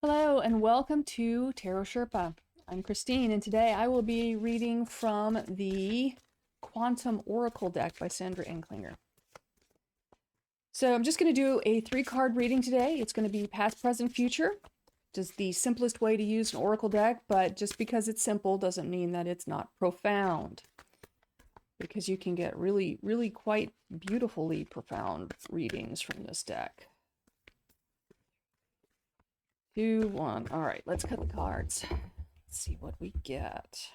Hello and welcome to Tarot Sherpa. I'm Christine and today I will be reading from the Quantum Oracle deck by Sandra Enklinger. So I'm just going to do a 3-card reading today. It's going to be past, present, future. Just the simplest way to use an oracle deck, but just because it's simple doesn't mean that it's not profound. Because you can get really quite beautifully profound readings from this deck. 2, 1. All right, let's cut the cards. Let's see what we get.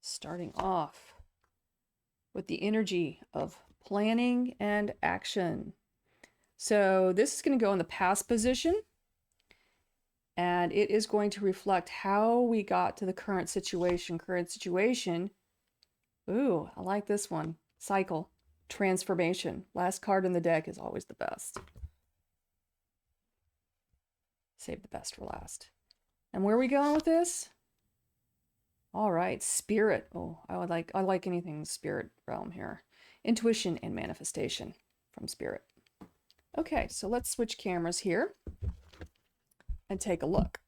Starting off with the energy of planning and action. So this is going to go in the past position, and it is going to reflect how we got to the current situation. Ooh, I like this one. Cycle, transformation. Last card in the deck is always the best. Save the best for last. And where are we going with this? All right, spirit. Oh, I like anything spirit realm here. Intuition and manifestation from spirit. Okay, so let's switch cameras here and take a look.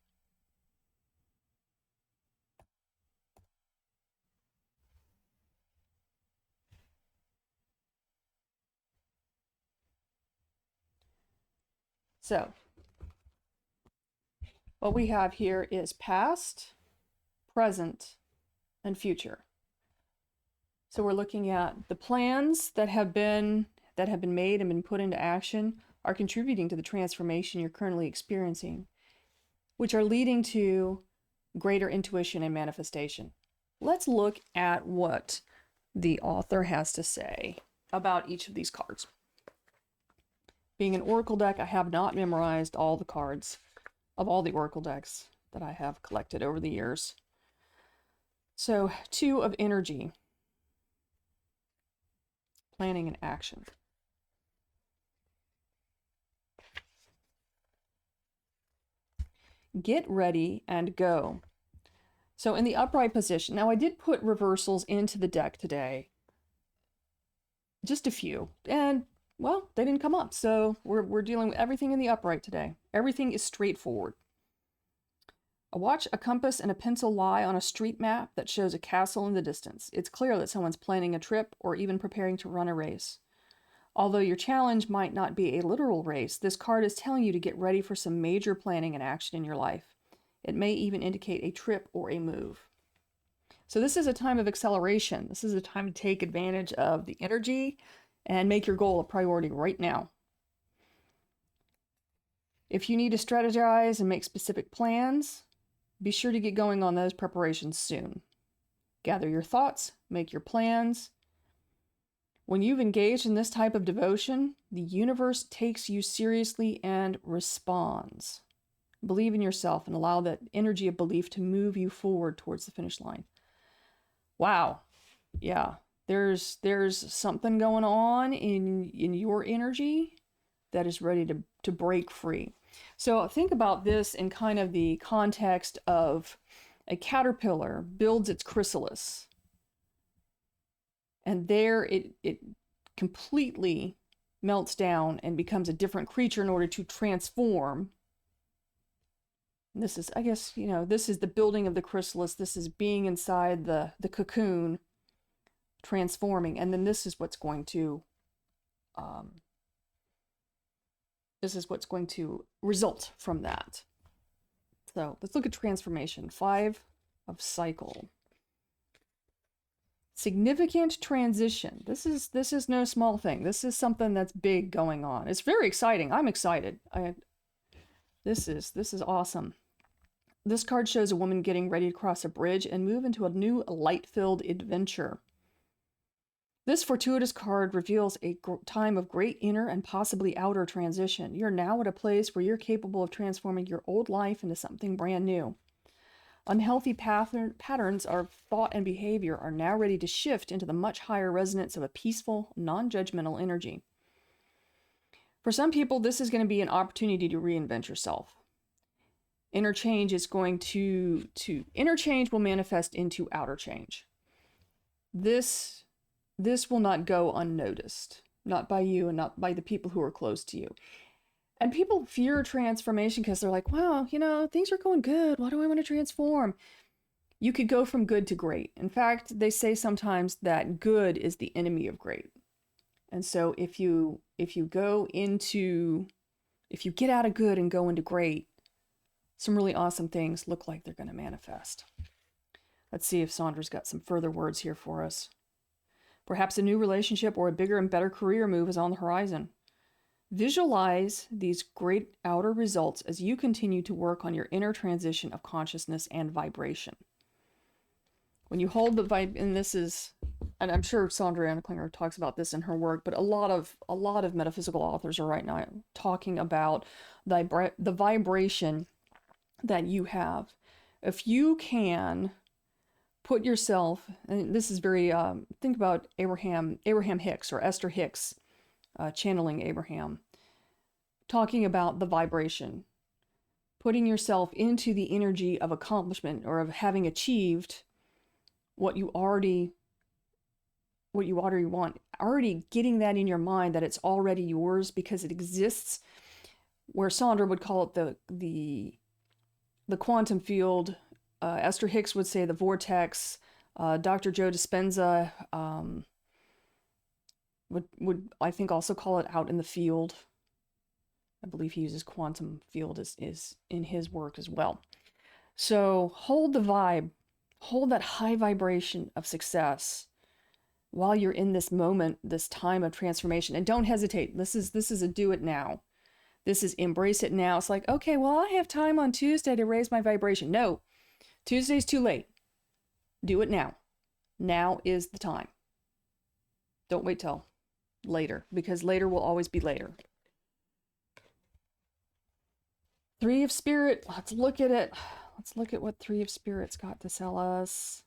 So what we have here is past, present, and future. So we're looking at the plans that have been made and been put into action are contributing to the transformation you're currently experiencing, which are leading to greater intuition and manifestation. Let's look at what the author has to say about each of these cards. Being an oracle deck, I have not memorized all the cards of all the oracle decks that I have collected over the years. So, 2 of energy, planning and action. Get ready and go. So in the upright position, now I did put reversals into the deck today, just a few, and well, they didn't come up. So we're dealing with everything in the upright today. Everything is straightforward. A watch, a compass, and a pencil lie on a street map that shows a castle in the distance. It's clear that someone's planning a trip or even preparing to run a race. Although your challenge might not be a literal race, this card is telling you to get ready for some major planning and action in your life. It may even indicate a trip or a move. So this is a time of acceleration. This is a time to take advantage of the energy and make your goal a priority right now. If you need to strategize and make specific plans, be sure to get going on those preparations soon. Gather your thoughts, make your plans. When you've engaged in this type of devotion, the universe takes you seriously and responds. Believe in yourself and allow that energy of belief to move you forward towards the finish line. Wow. Yeah. There's something going on in your energy that is ready to break free. So think about this in kind of the context of a caterpillar builds its chrysalis. And there it completely melts down and becomes a different creature in order to transform. And this is, I guess, this is the building of the chrysalis. This is being inside the cocoon, transforming. And then this is what's going to result from that. So let's look at transformation. 5 of cycle. Significant transition. This is no small thing. This is something that's big going on. It's very exciting. I'm excited. This is awesome. This card shows a woman getting ready to cross a bridge and move into a new light-filled adventure. This fortuitous card reveals a time of great inner and possibly outer transition. You're now at a place where you're capable of transforming your old life into something brand new. Unhealthy patterns of thought and behavior are now ready to shift into the much higher resonance of a peaceful, non-judgmental energy. For some people, this is going to be an opportunity to reinvent yourself. Interchange will manifest into outer change. This will not go unnoticed, not by you and not by the people who are close to you. And people fear transformation because they're like, wow, things are going good. Why do I want to transform? You could go from good to great. In fact, they say sometimes that good is the enemy of great. And so if you get out of good and go into great, some really awesome things look like they're going to manifest. Let's see if Sandra's got some further words here for us. Perhaps a new relationship or a bigger and better career move is on the horizon. Visualize these great outer results as you continue to work on your inner transition of consciousness and vibration. When you hold the vibe, and I'm sure Sandra Anna Klinger talks about this in her work, but a lot of metaphysical authors are right now talking about the vibration that you have. If you can put yourself, and this is very, think about Abraham Hicks or Esther Hicks, channeling Abraham, talking about the vibration, putting yourself into the energy of accomplishment or of having achieved what you already want, already getting that in your mind that it's already yours because it exists, where Sandra would call it the quantum field. Esther Hicks would say the vortex. Dr. Joe Dispenza would I think also call it out in the field. I believe he uses quantum field is in his work as well. So hold the vibe, hold that high vibration of success while you're in this moment, this time of transformation, and don't hesitate. This is a do it now. This is embrace it now. It's like, okay, well, I have time on Tuesday to raise my vibration. No, Tuesday's too late. Do it now. Now is the time. Don't wait till later, because later will always be later. Three of Spirit, let's look at it. Let's look at what Three of Spirit's got to tell us.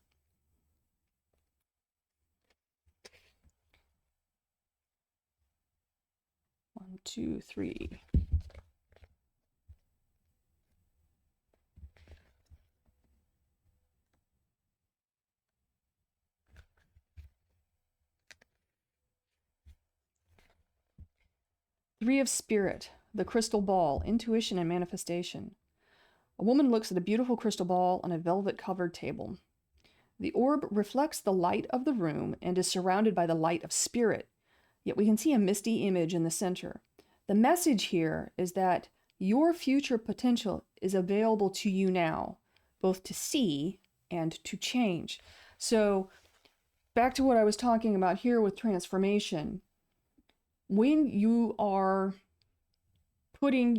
One, two, three. Three of Spirit, the crystal ball, intuition and manifestation. A woman looks at a beautiful crystal ball on a velvet-covered table. The orb reflects the light of the room and is surrounded by the light of spirit, yet we can see a misty image in the center. The message here is that your future potential is available to you now, both to see and to change. So, back to what I was talking about here with transformation. When you are putting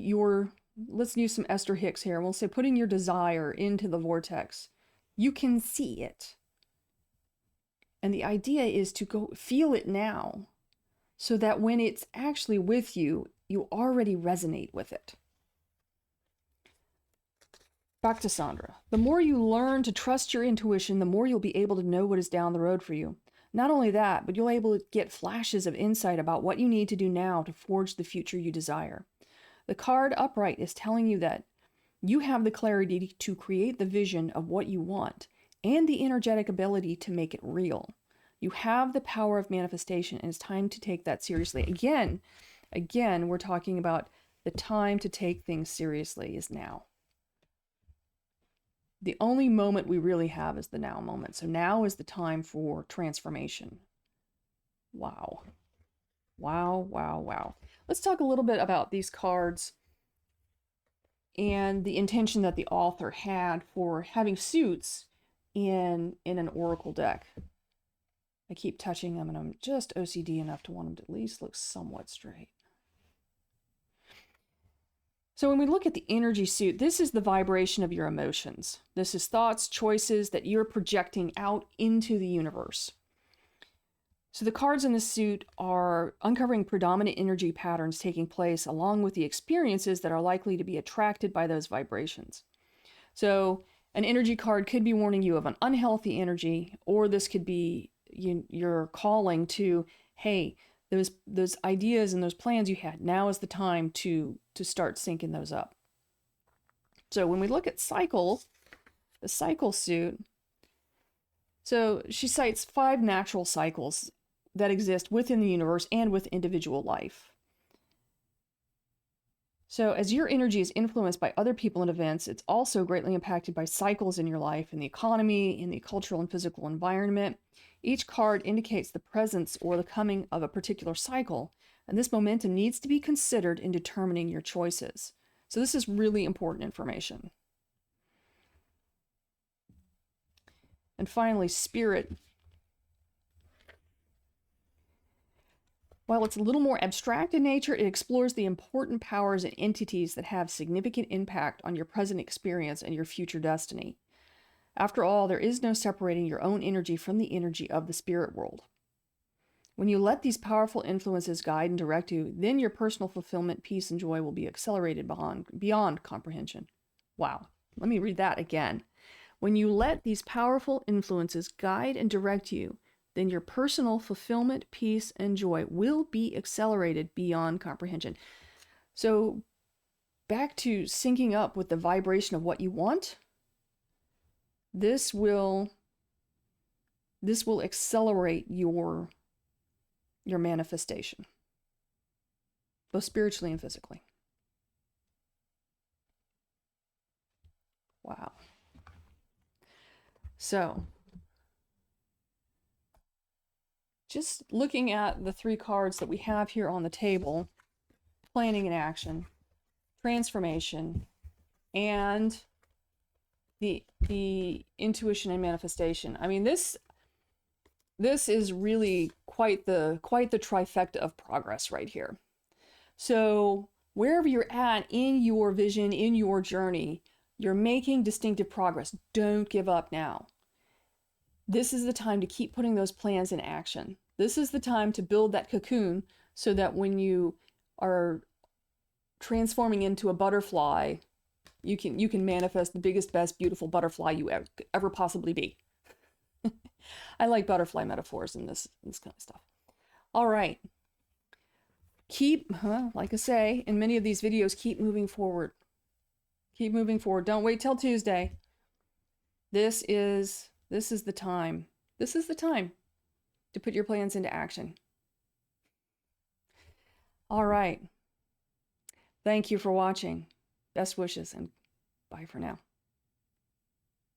let's use some Esther Hicks here. We'll say putting your desire into the vortex. You can see it. And the idea is to go feel it now so that when it's actually with you, you already resonate with it. Back to Sandra. The more you learn to trust your intuition, the more you'll be able to know what is down the road for you. Not only that, but you'll be able to get flashes of insight about what you need to do now to forge the future you desire. The card upright is telling you that you have the clarity to create the vision of what you want and the energetic ability to make it real. You have the power of manifestation, and it's time to take that seriously. Again, we're talking about the time to take things seriously is now. The only moment we really have is the now moment. So now is the time for transformation. Wow. Wow, wow, wow. Let's talk a little bit about these cards and the intention that the author had for having suits in an oracle deck. I keep touching them, and I'm just OCD enough to want them to at least look somewhat straight. So when we look at the energy suit, this is the vibration of your emotions. This is thoughts, choices that you're projecting out into the universe. So the cards in the suit are uncovering predominant energy patterns taking place along with the experiences that are likely to be attracted by those vibrations. So an energy card could be warning you of an unhealthy energy, or this could be your calling to, hey, those ideas and those plans you had, now is the time to start syncing those up. So when we look at the cycle suit, so she cites 5 natural cycles that exist within the universe and with individual life. So as your energy is influenced by other people and events, it's also greatly impacted by cycles in your life, in the economy, in the cultural and physical environment. Each card indicates the presence or the coming of a particular cycle, and this momentum needs to be considered in determining your choices. So this is really important information. And finally, Spirit. While it's a little more abstract in nature, it explores the important powers and entities that have significant impact on your present experience and your future destiny. After all, there is no separating your own energy from the energy of the spirit world. When you let these powerful influences guide and direct you, then your personal fulfillment, peace, and joy will be accelerated beyond comprehension. Wow. Let me read that again. When you let these powerful influences guide and direct you, then your personal fulfillment, peace, and joy will be accelerated beyond comprehension. So back to syncing up with the vibration of what you want, this will accelerate your manifestation, both spiritually and physically. Wow. So just looking at the 3 cards that we have here on the table, planning and action, transformation, and the intuition and manifestation. I mean, this is really quite the trifecta of progress right here. So wherever you're at in your vision, in your journey, you're making distinctive progress. Don't give up now. This is the time to keep putting those plans in action. This is the time to build that cocoon so that when you are transforming into a butterfly, you can manifest the biggest, best, beautiful butterfly you ever possibly be. I like butterfly metaphors in this kind of stuff. All right. Like I say, in many of these videos, keep moving forward. Keep moving forward. Don't wait till Tuesday. This is the time. This is the time to put your plans into action. All right. Thank you for watching. Best wishes and bye for now.